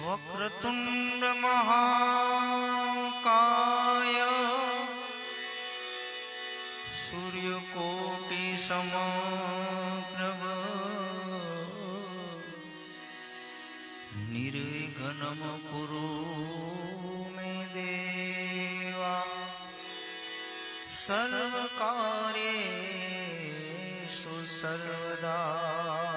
વક્રતુંડ મહાકાય સૂર્યકોટિ સમપ્રભ નિર્વિઘ્નમ કુરુ મે દેવા સર્વકાર્યેષુ સર્વદા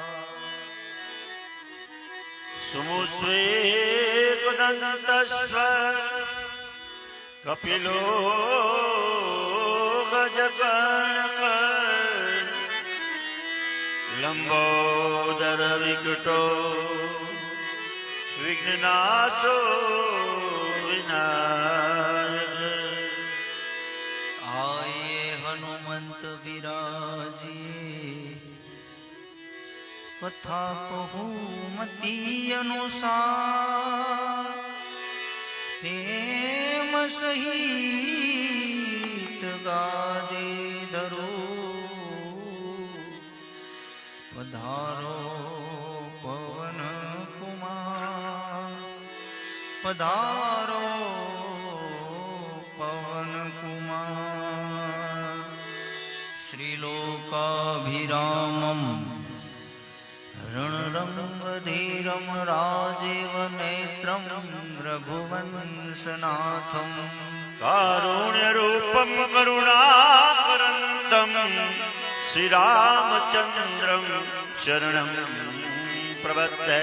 સુમુસ્વેદંતસ્વ કપિલો ગજગણક લંબોદર વિકટો વિઘ્નનાશો વિનાયક આયે હનુમંત વિરાજી કથા કહુમતી અનુસાર પ્રેમ સહિત ગાદે ધરો પધારો પવન કુમાર પધારો પવન કુમાર શ્રીલોકાભિરામમ रणरंगधीरं राजीव नेत्रं रघुवंशनाथं कारुण्यरूपं करुणाकरन्दं श्रीरामचन्द्रं शरणं प्रपद्ये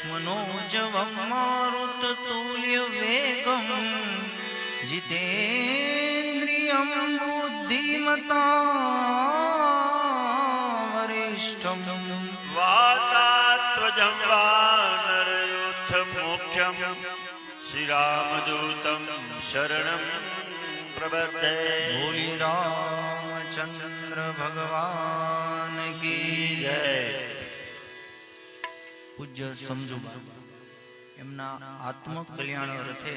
मनोजवं मारुततुल्यवेगं जितेन्द्रियं बुद्धिमतां वातात्वजं वानरयूथमुख्यं श्रीरामदूतं शरणं प्रपद्ये बोली रामचंद्र भगवान की जय। પૂજ્ય સમજુબા એમના આત્મકલ્યાણ અર્થે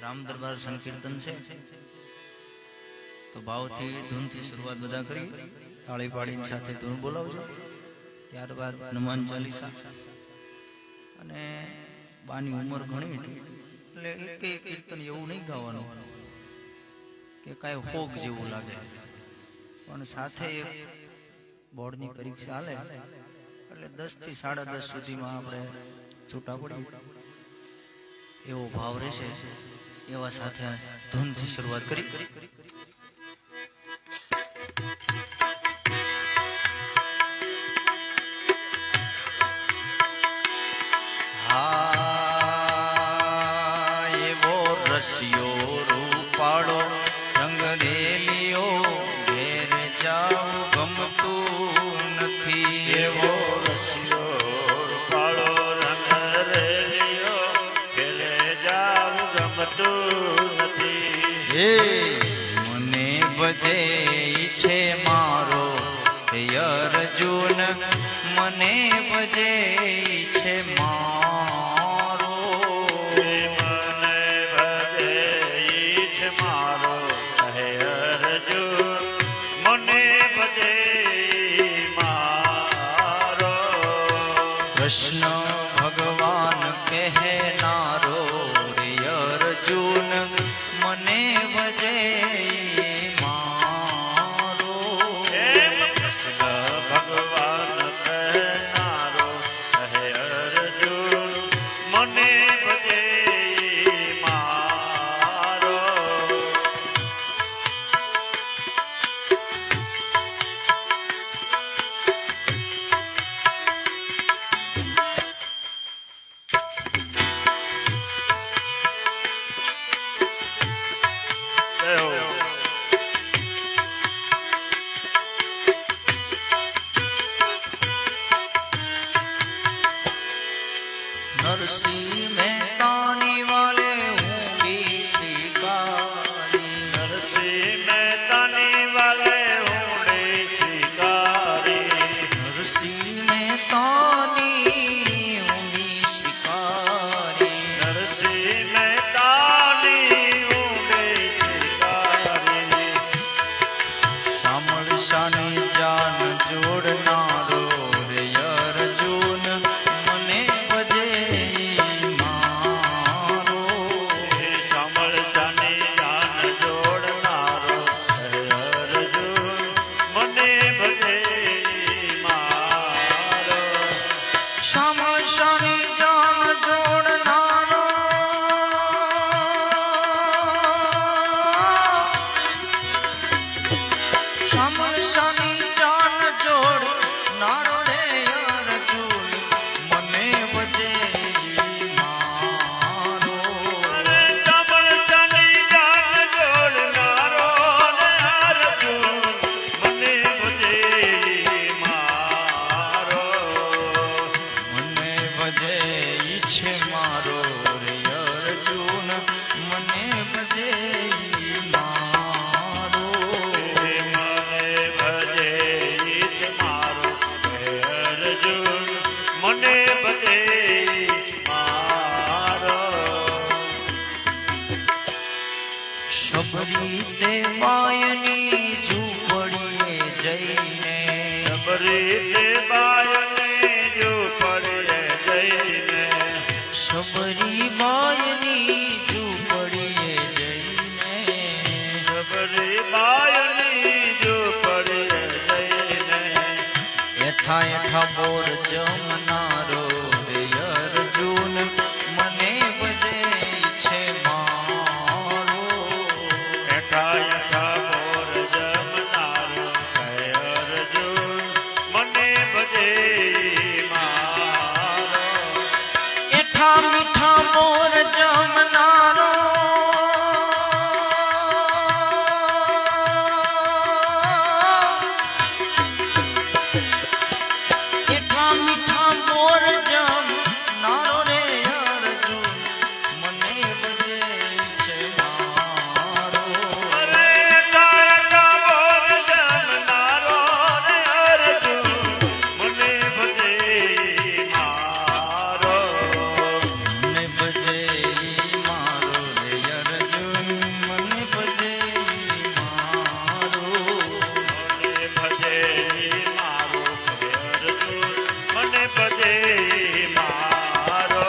રામ દરબાર સંકીર્તન છે, તો ભાવથી ધૂનથી શરૂઆત બધા કરી, તાળી પાડીને સાથે ધૂન બોલાવજો, ત્યારબાદ હનુમાન ચાલીસા. અને બાની ઉંમર ઘણી હતી એટલે એક કીર્તન એવું નહીં ગાવાનું કે કાંઈ હોગ જેવું લાગે, પણ સાથે એક બોર્ડની પરીક્ષા હાલે એટલે 10 થી 10:30 સુધીમાં આપણે છૂટા પડી એવો ભાવ રહેશે. એવા સાથે ધૂનથી શરૂઆત કરી. રસિયો રૂપાળો રંગ રેલિયો ઘેર જાવ ગમતું નથી, એવો રસિયો રૂપાળો રંગ રેલિયો ઘેર જાવ ગમતું નથી. હે મને ભજે છે મારો અર્જુન, મને ભજે છે મારો, મારો કહે અર્જુન, મને ભજે મારો. કૃષ્ણ ભગવાન કહેનારો રે અર્જુન, મને ભજે મારો. એઠા એઠા બોર જમનારો રે અર્જુન મને ભજે છે મારો. એઠા એઠા બોર જમનારો હે અર્જુન મને ભજે મારો. એઠા મીઠા બોર જમનારો એઠા મીઠા બોર જમનારો રે અર્જુન મને ભજે છે મારો. અરે એઠા એઠા બોર જમનારો રે અર્જુન મને ભજે મારો. મને ભજે મારો રે અર્જુન મને ભજે મારો. મને ભજે મારો હે અર્જુન મને ભજે મારો.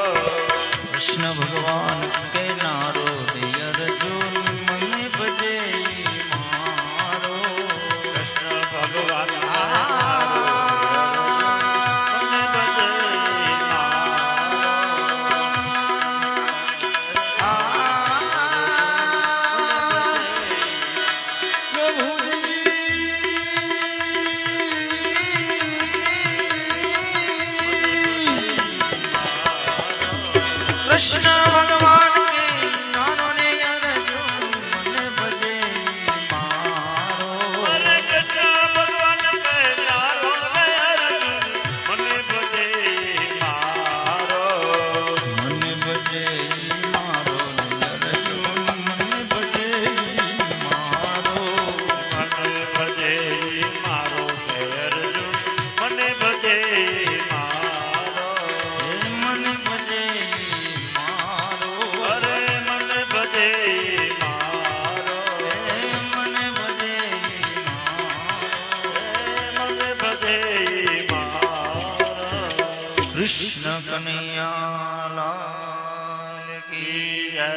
કૃષ્ણ ભગવાન કહેનારો રે અર્જુન મને ભજે મારો. કૃષ્ણ ભગવાન મને ભજે મારો. કૃષ્ણ ભગવાન કે નાનો રે અર્જુન મને ભજે મારો. અરે કૃષ્ણ ભગવાન કહેનારો હે અર્જુન મને ભજે મારો. મને ભજે મારો રે અર્જુન મને ભજે મારો. મને ભજે મારો હે અર્જુન મને ભજે મારો. મને ભજે મારો. અરે મને ભજે મારો. મને ભજે મારો. મને ભજે મારો. કૃષ્ણ કનૈયા લાલ કી કી જય.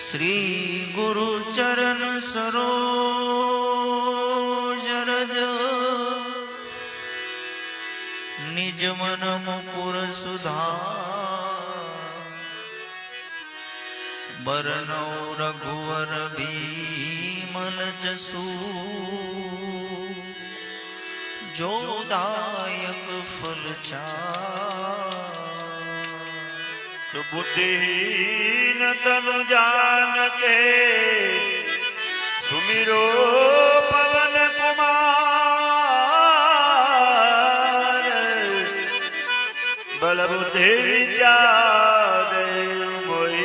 શ્રી ગુરુ ચરણ સરોજ રજ નિજ મન મુકુર સુધા બરનૌ રઘુવર ભીમલ જસુ જોદાયક ફલ ચા. तो बुद्धिहीन तनु जान के सुमिरो पवन कुमार. बल बुद्धि विद्या दे मोई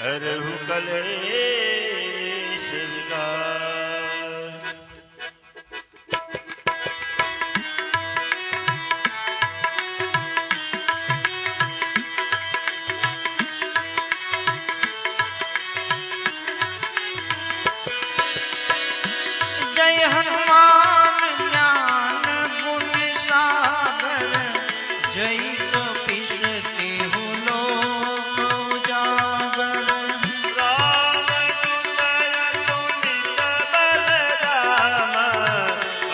हरहु कलेश विकार. जय हनुमान ज्ञान गुण सागर जय कपीस तिहु लोक उजागर. राम दुलाय तुनित बलराम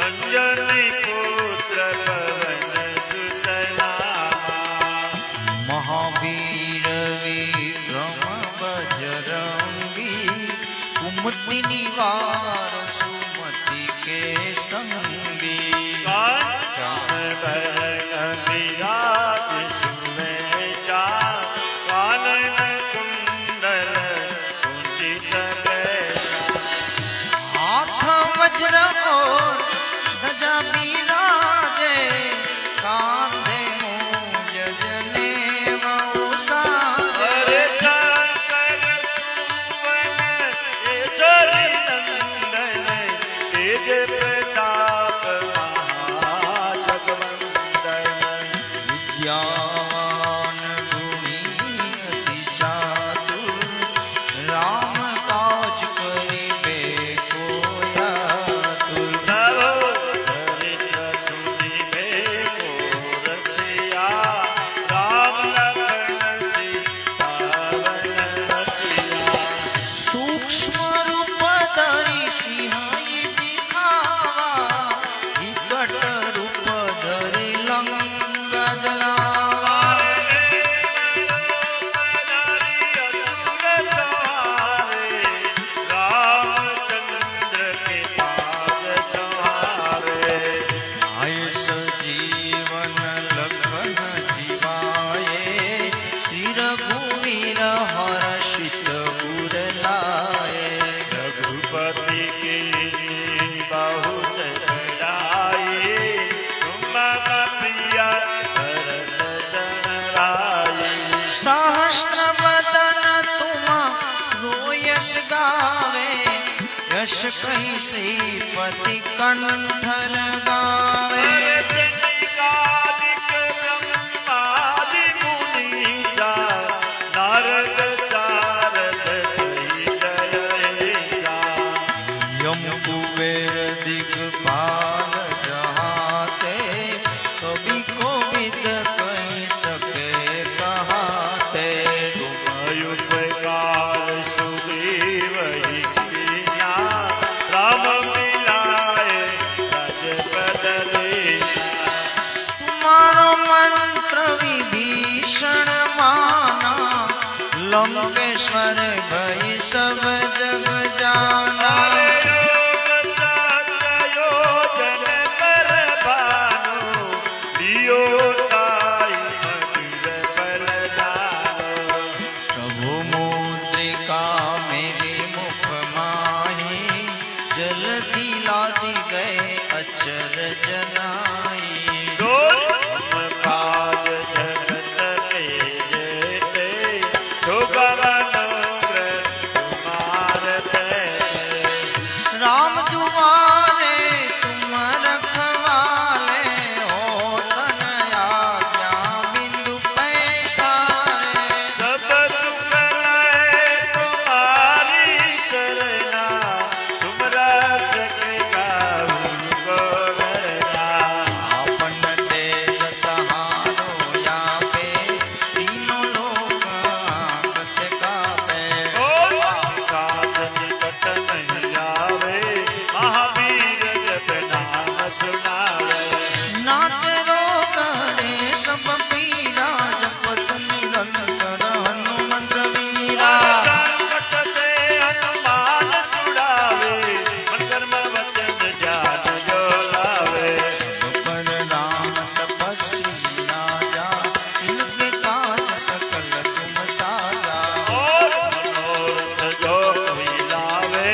अंजनी पुत्र पवन सुत नामा. महावीर विक्रम बजरंगी कुमति निवार सुमति के संगी. कांचन बरन विराज यश कही श्रीपति कंठन गावे जनिकादिक ब्रह्मादि मुनीसा नारद सारद सहित अहिसा यम कुबेर दिगपाल जहाते कवि को विद कही सके कहाते उपकार सुग्रीव ही कीना राम मिलाए राजपद दीना तुम्हारो मंत्र विभीषण माना लंकेश्वर भई सब जग जाना योजन कर भानु दियो ताई मंदिर पर जानो प्रभु मुद्रिका मेरे मुख माही जलती लादी गए अचर जनाई काज जगत के जेते तुम्हार राम दुआरे तुम रखवाले हो तन आज्ञा बिंदु पैसारे सब दुख लय तुम्हारी करना तुम रक्षक काहू को करना आपन तेज सहारो यापे तीनों लोक आगत कापे काज निकट नहीं आवे महावीर जब नाम सुनावे नाट रो करे सब पीरा जपत निरंतर हनुमंत वीरा संकट से हनुमान छुड़ावे मन कर्म वचन ज्ञान जो लावे पर राम तपस्वी राजा इनके काज सकल तुम साजा और मनोरथ जो कोई लावे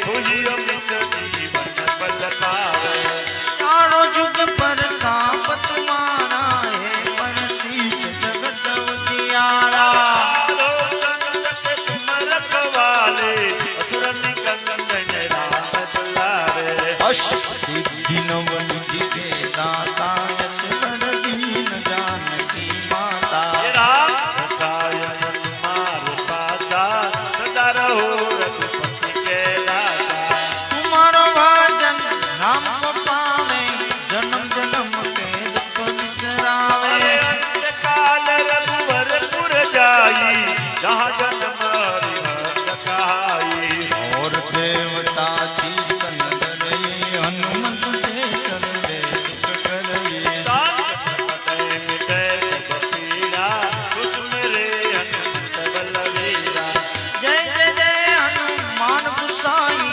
तुझी अमित जीवन बल पावे चारों जुग प्रताप तुम्हारा है पर सीत जगत उजियारा तुम रखवाले असुर निकंदन राम दुलारे अष्ट सिद्धि नव निधि के दाता यश वर दीन जानकी माता राम रसायन तुम्हारे पासा सदा रहो रघुपति के दाता तुम्हारो भजन राम को पावे जन्म जन्म के दुख बिसरावे अंत काल रघुवर पुर जाई जहाँ जन्म हरिहर कहाई और देवता चीतन डरे हनुमंत से सर्वे सुख करे मिटे पीरा कुसुम रे हनुमत बलवीरा जय जय जय हनुमान गुसाई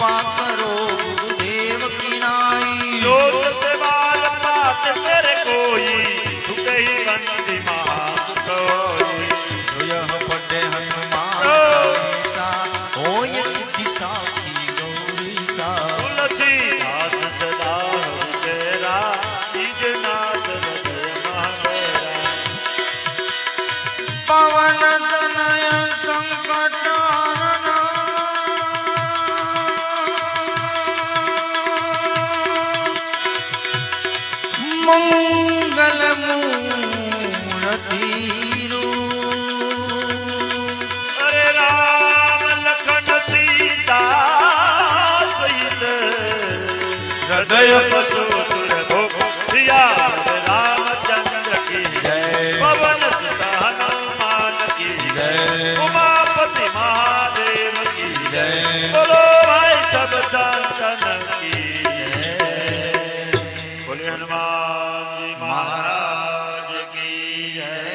पाकरो गुरुदेव की नाई जो सतबार पात कर कोई सुख ही बंदी महाकोई जो यह पढ़े हनुमान चालीसा हो ये सिद्धि साखी गौरी सा तुलसी दास सदा तेरा निज नाथ महातेरा पवन तनय संकट हरण मंगल मूर्ति अरे राम लखन सीता सहित हृदय बसो सुर भोगिया रामचंद्र की जय पवन सुत हनुमान की जय उमापति महादेव की जय बोलो भाई सब दर्शन की बोले हनुमान जी महाराज की जय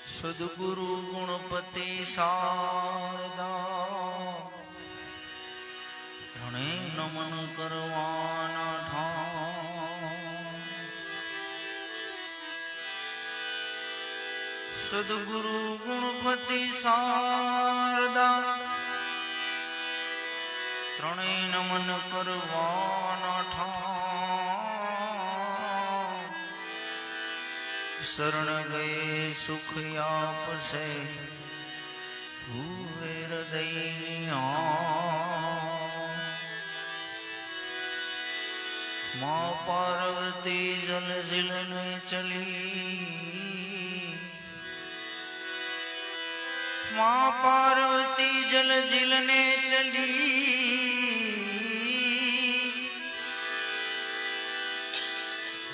સદગુરુ ગુણપતિ શારદા ત્રણે નમન કરવાના ઠામ સદગુરુ ગુણપતિ શારદા ત્રણે નમન કરવાના ઠામ શરણ ગયે સુખ આપશે ભૂરે હૃદય माँ पार्वती जल जिलने चली माँ पार्वती जल जिलने चली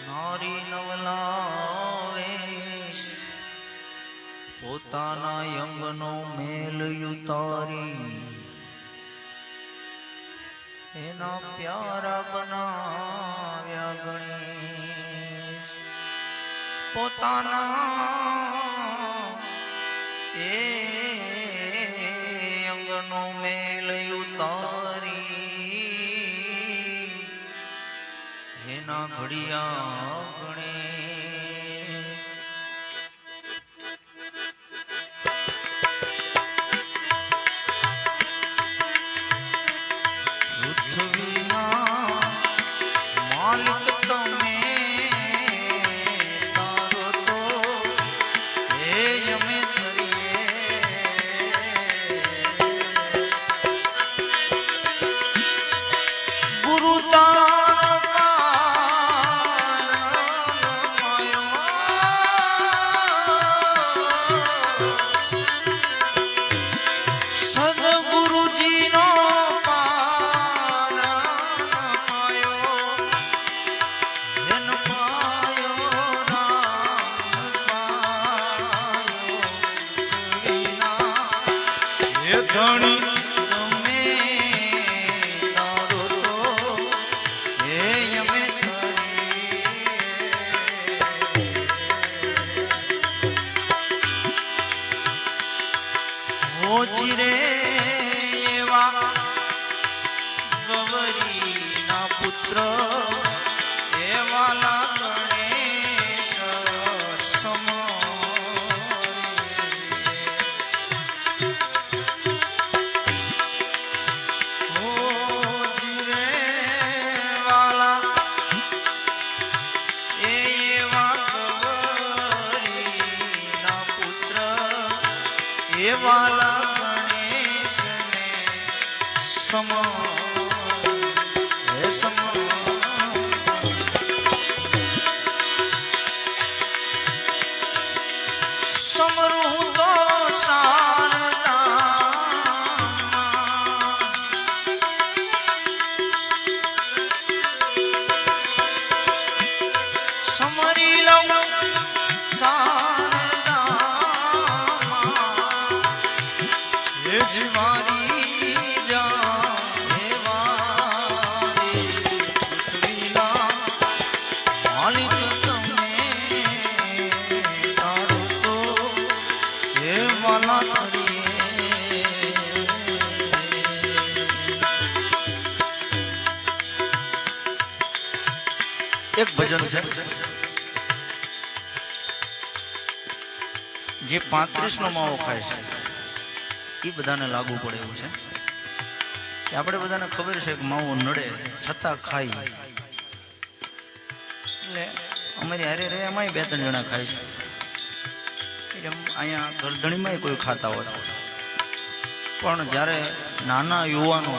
नारी नवलावेश પોતાના યંગનો મેલ ઉતારી એના પ્યારા બનાવ્યા ગણેશ પોતાના એ અંગનો મેલ ઉતારી એના ઘડિયા ગણેશ એક ભજન છે જે 35 નો માવો ખાય છે એ બધાને લાગુ પડે એવું છે કે આપણે બધાને ખબર છે કે માવો નડે છતાં ખાય એટલે અમારી હારે રે એમાંય 2-3 જણા ખાય છે એમ અહીંયા ગરદણીમાંય કોઈ ખાતા હોય પણ જ્યારે નાના યુવાનો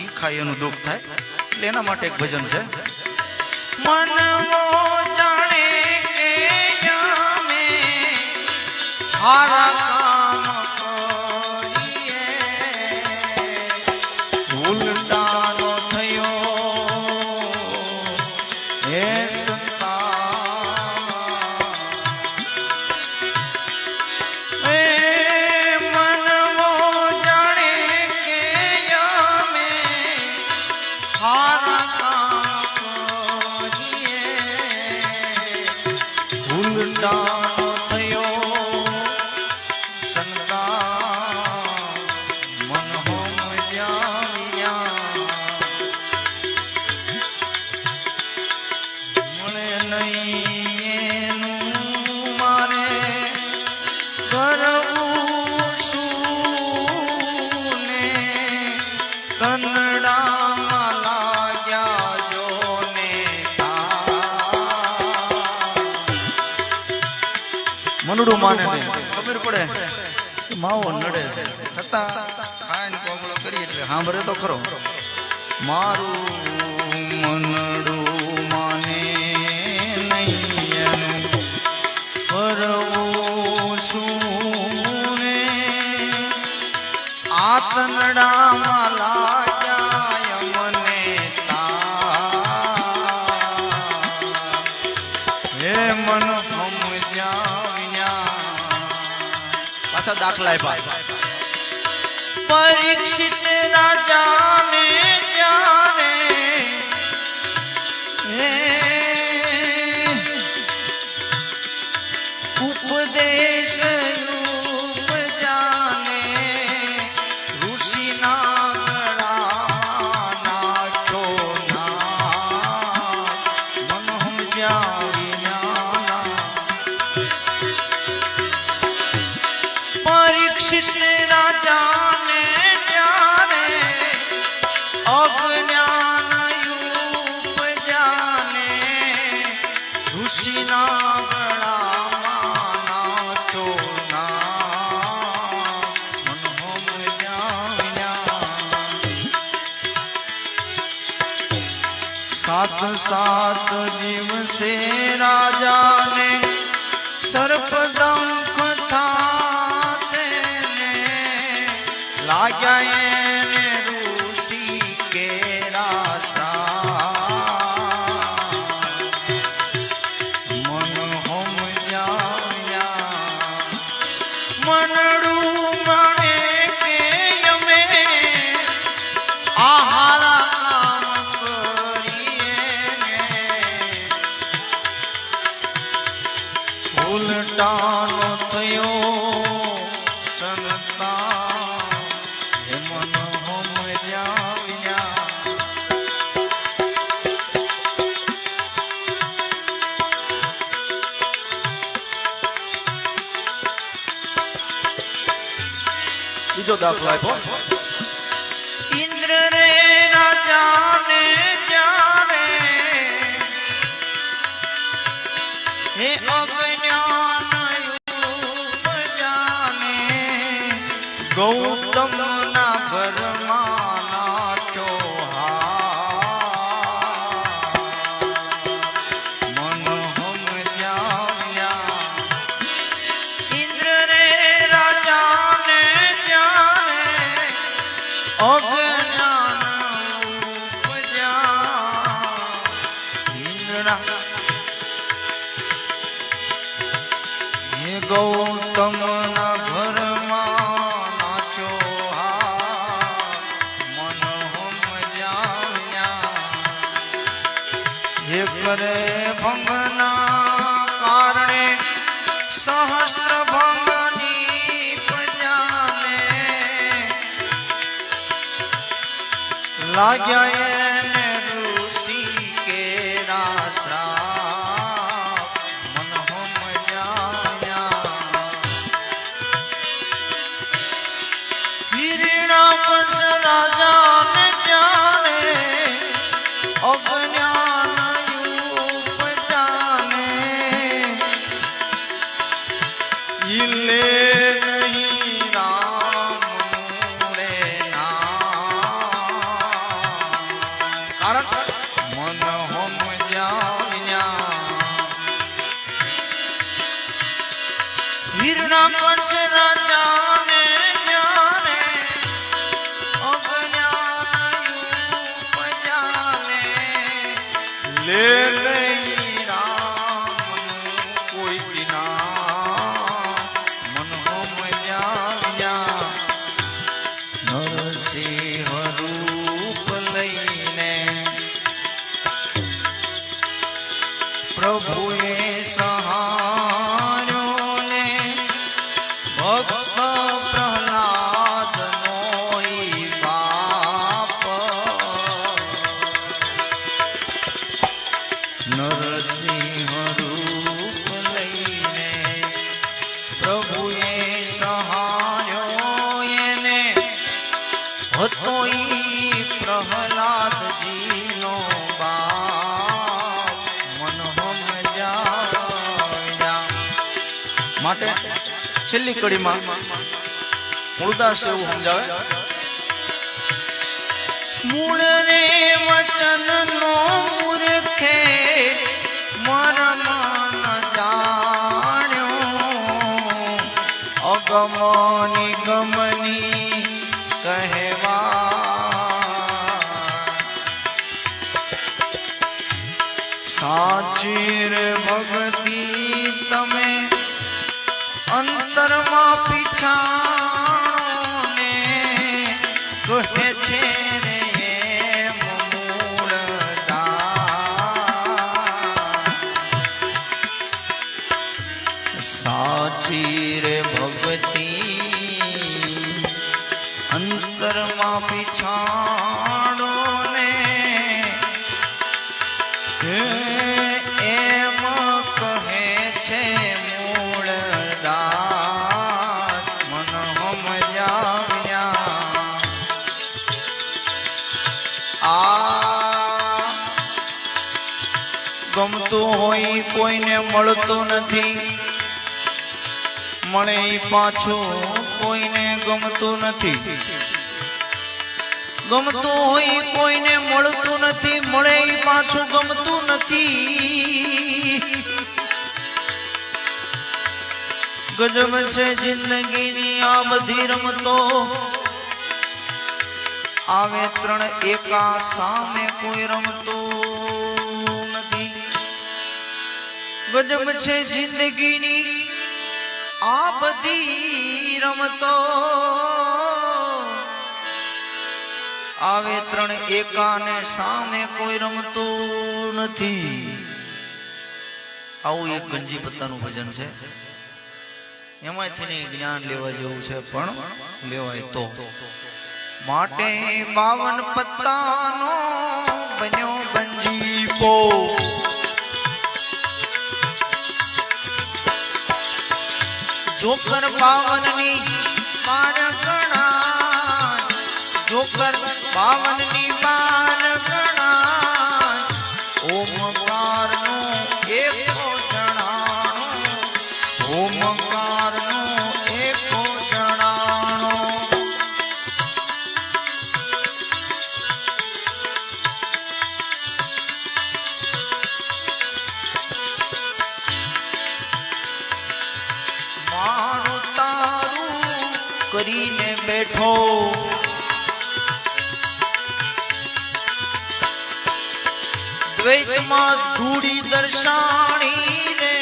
એ ખાય એનું દુઃખ થાય એટલે એના માટે એક ભજન છે મનમો જાણે કે જામે હારા કામ કરીએ ઉલટાનો થયો હે સંતા મનમો જાણે કે જામે હારા ઉલટાનો થયો મનડું માને નહીં ખબર પડે કે માવો નડે છે છતાં ખાઈને કોગળો કરી એટલે સાંભળે તો ખરો મારું મનડું માને નહીં પરવું શું ને આતનડામાં લાગ્યા મને હે મન પાછા દાખલા પરીક્ષિત રાજાને જાણે ઉપદેશ જાને ઋષિના ગળાના ચોના મન સમજ્યા પરીક્ષિત રાજાને જાણે અજ્ઞાન ઉપજાને ઋષિના ગળામાં ચોના મન સમજ્યા સાત સાત દિવસે રાજાને સર્પદંખ થાશે ને લાગ્યા એને ઋષિ કેરા મન સમજ્યા મનડું માણે કે અમે આહારા ઉલટાનો થયો સંતા હે મન સમજ્યા બીજો દાખલો આપ્યો ઇન્દ્ર રે રાજાને જાણે હે અજ્ઞાન ઉપજાને ગૌતમ ના ઘરમાં નાચો મન સમજ્યા ઇન્દ્ર રે રાજાને જાણે અજ્ઞાન ઉપજા ઇન્દ્રના ગૌતમ ના ઘરમાં નાચો મન સમજ્યા હે કરે ભંગના કારણે સહસ્ત્ર ભંગની પ્રજાને લાગ્યા એને ઋષિ કેરા શ્રાપ મન રાજાને જાણે અજ્ઞાન ઉપજાને ઈલે નહીં રામ રે કારણ મન સમજ્યા વીરના કંસ રાજાને જાણે લે લઈ રામ કોઈ દિના મન સમજ્યા નરસિંહ રૂપ લઈને પ્રભુએ સહાર્યો ને ભક્ત પ્રહલાદ નોઈ બાપ નરસિંહ રૂપ લઈને પ્રભુએ સહાર્યો એને હતો ઈ પ્રહલાદજીનો બાપ મન સમજ્યા માટે છેલ્લી કડીમાં મૂળદાસ એવું સમજાવે, મૂળ રે વચન નો મૂર્ખે મરમ ન જાણ્યો, અગમ નિગમની કહેવા, સાચી રે ભક્તિ તમે અંતરમાં પીછાણો ને કહે છે રે સાચી રે ભક્તિ અંતરમાં પીછાણો ને એમ કહે છે મૂળદાસ મન સમજાવ્યા. આ ગમતું હોય કોઈને મળતું નથી, મળે પાછું કોઈને ગમતું નથી, ગમતું હોય કોઈને મળતું નથી, મળે પાછું ગમતું નથી. ગજબ છે જિંદગીની આ બધી રમતો, આવે ત્રણ એકા સામે કોઈ રમતું નથી. ગજબ છે જિંદગીની આ બધી રમતો, આવે ત્રણ એકાને સામે કોઈ રમતું નથી. આવું એક ગંજી પત્તાનું ભજન છે, એમાંથી જ્ઞાન લેવા જેવું છે, પણ લેવાય તો. માટે 52 પત્તાનો બન્યો ગંજી પો, જોકર 52 ની 12 ગણાય, જોકર 52 ની 12 ગણાય. ઓમકાર નો એકો જણાણો, ઓમકાર નો એકો જણાણો. મારું તારું કરીને બેઠો, દ્વૈતમાં ધૂળી દર્શાણી રે,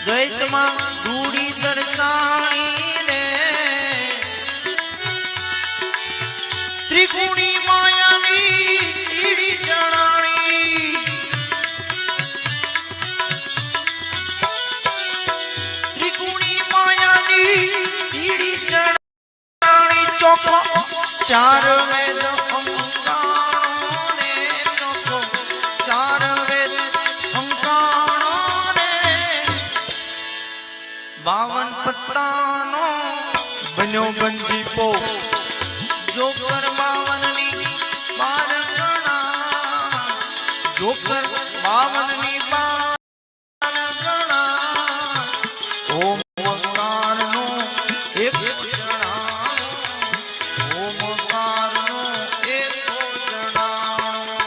દ્વૈતમાં ધૂળી દર્શાણી રે, ત્રિગુણી માયાવી તીડી જણાણી, ત્રિગુણી માયાની તીડી જણાણી. ચોખો ચાર વેદ અંકાણો ને, ચોખો ચાર વેદ અંકાણો ને, 52 પત્તાનો બન્યો ગંજી પો, જોકર 52 ની 12 ગણા, જોકર 52 ની 12 ગણા. ઓમકાર નો એક જણાણો, ઓમકાર નો એક જણાણો.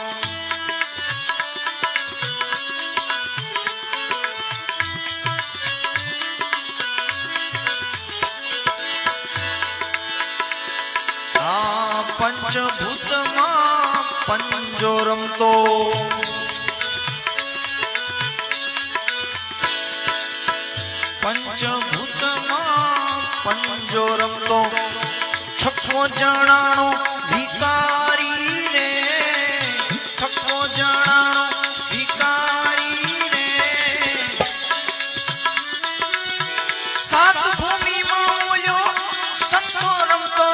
આ પંચભૂતમાં પંજો રમતો, પંચભૂતમાં પંજો રમતો, છઠ્ઠો જણાણો ભિકારી રે, છઠ્ઠો જણાણો ભિકારી રે. સાત ભૂમિમાં ઓલ્યો સત્વો રમતો,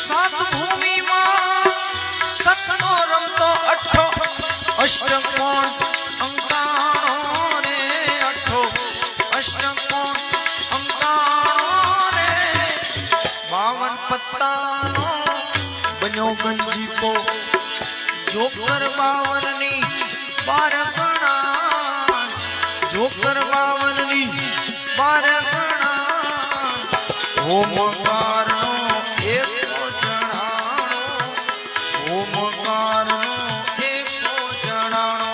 સાત ભૂમિમાં સત્વો રમતો. અઠ્ઠો અષ્ટકોણ અંકાણો રે, અઠ્ઠો અષ્ટકોણ અંકાણો રે. 52 પત્તાનો બન્યો ગંજી પો, જોકર બાવનની બાર ગણા, જોકર બાવનની બાર ગણા, ઓમકારનો એકો જણાણો, ઓમકારનો એકો જણાણો.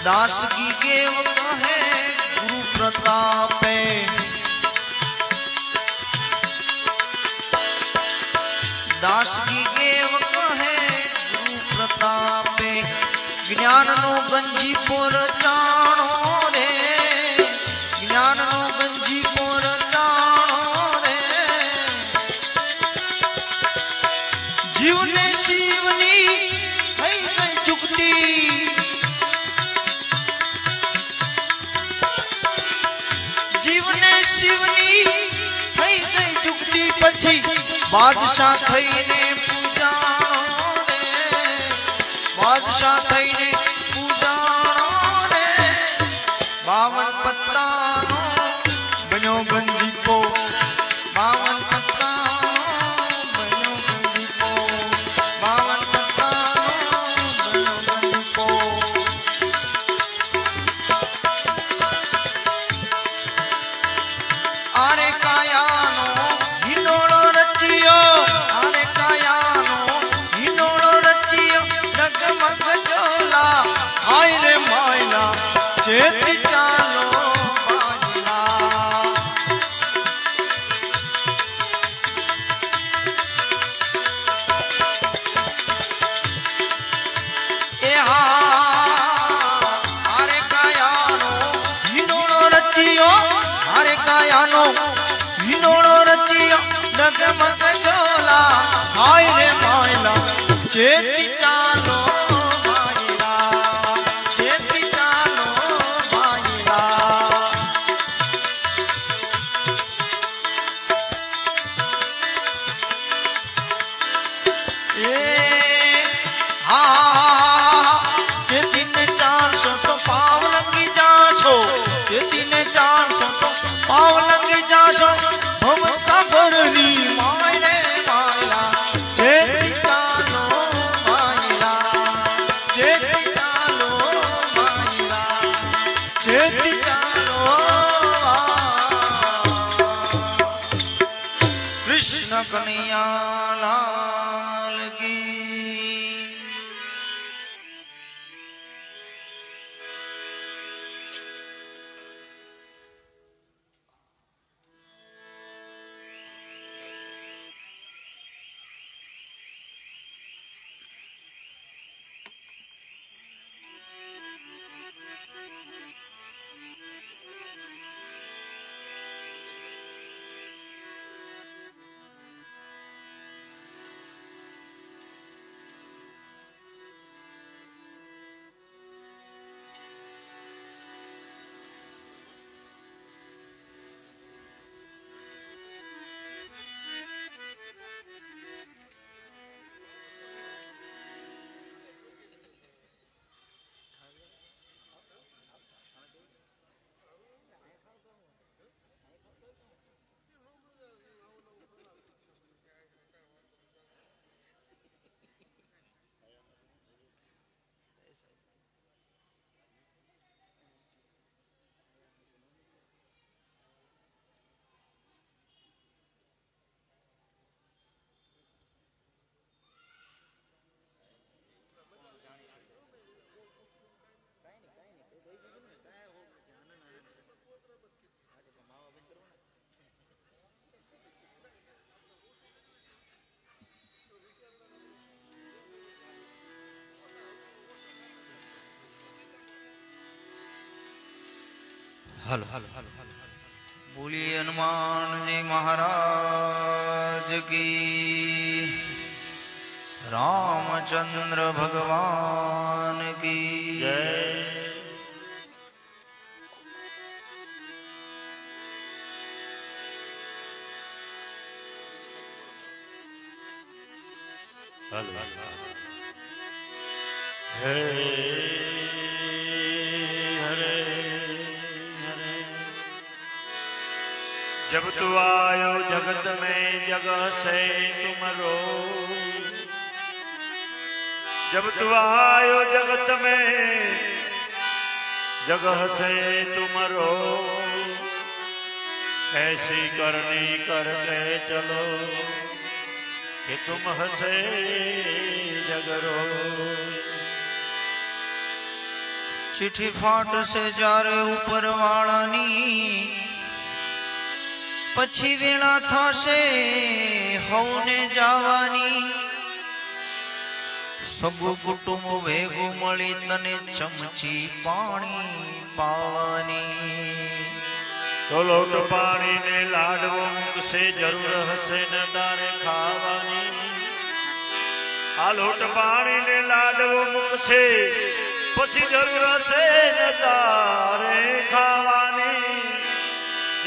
दास की गेव कहे गुरु प्रतापे, दास की गेव कहे गुरु प्रतापे, ज्ञान नो गंजी पोर जानो रे, ज्ञान नो गंजी पोर जानो रे, जीव ने शिवनी થઈ ગઈ ચુકતી, જીવને શિવની થઈ ગઈ ચુકતી, પછી બાદશાહ થઈને પૂજાણો રે, બાદશાહ થઈને પૂજાણો રે, 52 પત્તાનો બન્યો ગંજીપો, 52 પત્તાનો બન્યો ગંજીપો, 52 પત્તાનો બન્યો ગંજીપો. આરે કાયાનો હિંડોળો રચ્યો, આરે કાયાનો હિંડોળો રચ્યો, ડગમગ ચોલા હાય રે માયલા, ચેતી ચાલો બાજલા. એ હા આરે કાયાનો હિંડોળો રચ્યો, આરે કાયાનો હિંડોળો રચ્યો, ડગમગ ચોલા હાય રે માયલા, ચેતી ચાલો બાયલા, ચેતી ચાલો બાયલા. એ હા ચેતીને ચાલશો તો પાવ લંગી જાશો, ચેતીને ચાલશો તો પાવ લંગી જાશો, ભવ સાગરની માય રે માયલા, ચેતી ચાલો માયલા, ચેતી ચાલો માયલા, ચેતી ચાલો. કૃષ્ણ કનૈયા લાલ કી. हल बोलिए हनुमान जी महाराज की, रामचंद्र भगवान की जय। હે હરે હરે जब तू आयो जगत में जगह से तुम रो जब तू आयो जगत में जगह से तुम रो ऐसी करनी करके चलो कि तुम हंसे जगरो चिट्ठी फाट से जारे ऊपर वाळानी પછી વેળા થશે હવને જવાની સગુ કુટુંબ ભેગું મળી તને ચમચી પાણી પાવાની તો લોટ પાણી ને લાડવો મૂકશે જરૂર હશે ને તારે ખાવાની આ લોટ પાણી ને લાડવો મૂકશે પછી જરૂર હશે ને તારે ખાવાની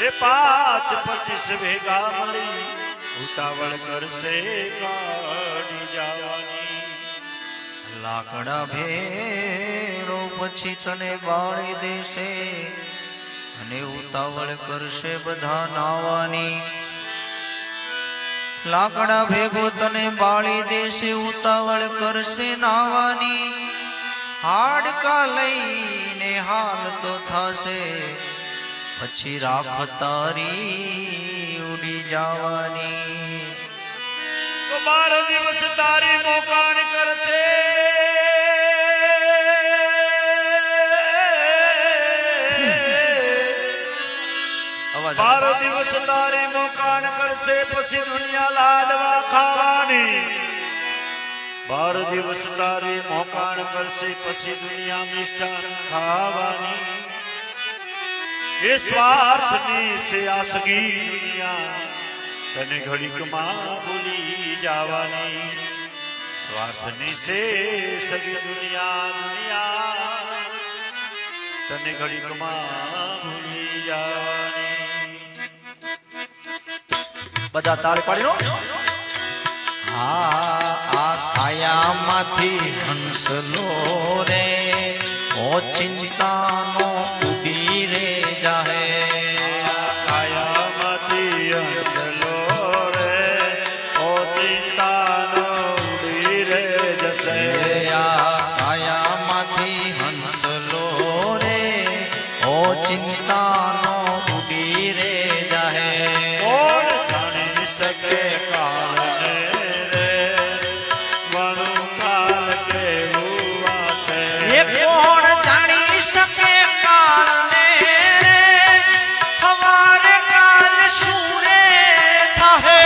એ 5-25 ભેગા મળી ઉતાવળ કરશે કાઢી જવાની લાકડા ભેળો પછી તને બાળી દેશે અને ઉતાવળ કરશે બધા નાવાની લાકડા ભેગો તને બાળી દેશે ઉતાવળ કરશે નાવાની હાડકા લઈને હાલ તો થશે પછી રાખ તારી ઉડી જવાની તો 12 દિવસ તારી મોકાણ કરશે 12 દિવસ તારી મોકાણ કરશે પછી દુનિયા લાડવા ખાવાની 12 દિવસ તારી મોકાણ કરશે પછી દુનિયા મિષ્ટાન ખાવાની ये स्वार्थनी से आसगी दुनिया तने घड़ीक मां भूली जावानी स्वार्थनी से सगी दुनिया दुनिया तने घड़ीक मां भूली जावानी બધા તાળી પાડી લો હા આ કાયામાંથી હંસલો રે ઓ ચિંતાનો ઉડી રે જાહે કાયામાંથી હંસલો રે ઓ ચિંતાનો ઉડી રે જશે આ કાયામાંથી હંસલો રે ઓ ચિંતાનો ઉડી રે જાહે કોણ જાણી શકે કાળને રે વણું કાળ કેવું વાતે એ કોણ જાણી શકે કાળને રે હવારે કાલ શું રે થાહે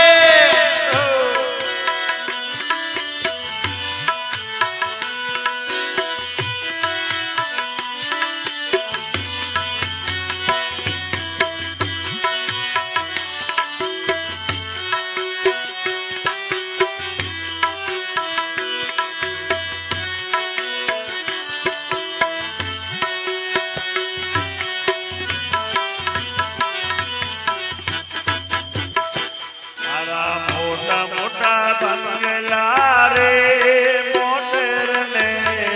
બંગલા રે મોટર ને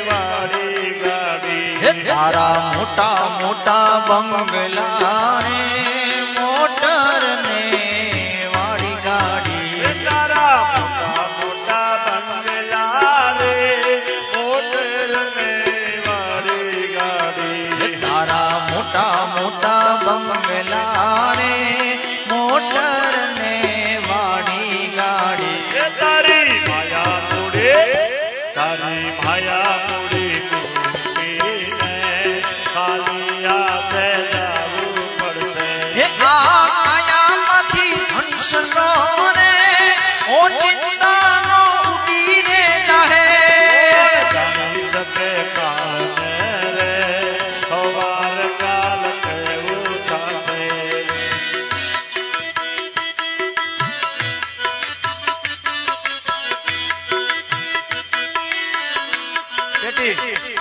વાળી ગાડી તારા મોટા મોટા બંગલા રે મોટર ને વાળી ગાડી તારા મોટા મોટા બંગલા રે મોટર ને વાળી ગાડી તારા મોટા મોટા બંગલા રે મોટર ને વાળી ગાડી તારી માયા મૂડી મૂકીને ખાલી હાથે જવું પડશે હે આ કાયામાંથી હંસલો રે ઓ ચિંતાનો ઉડી રે જાહે જાણી શકે કાળને રે સવાર કાલ કેવું થશે બેટી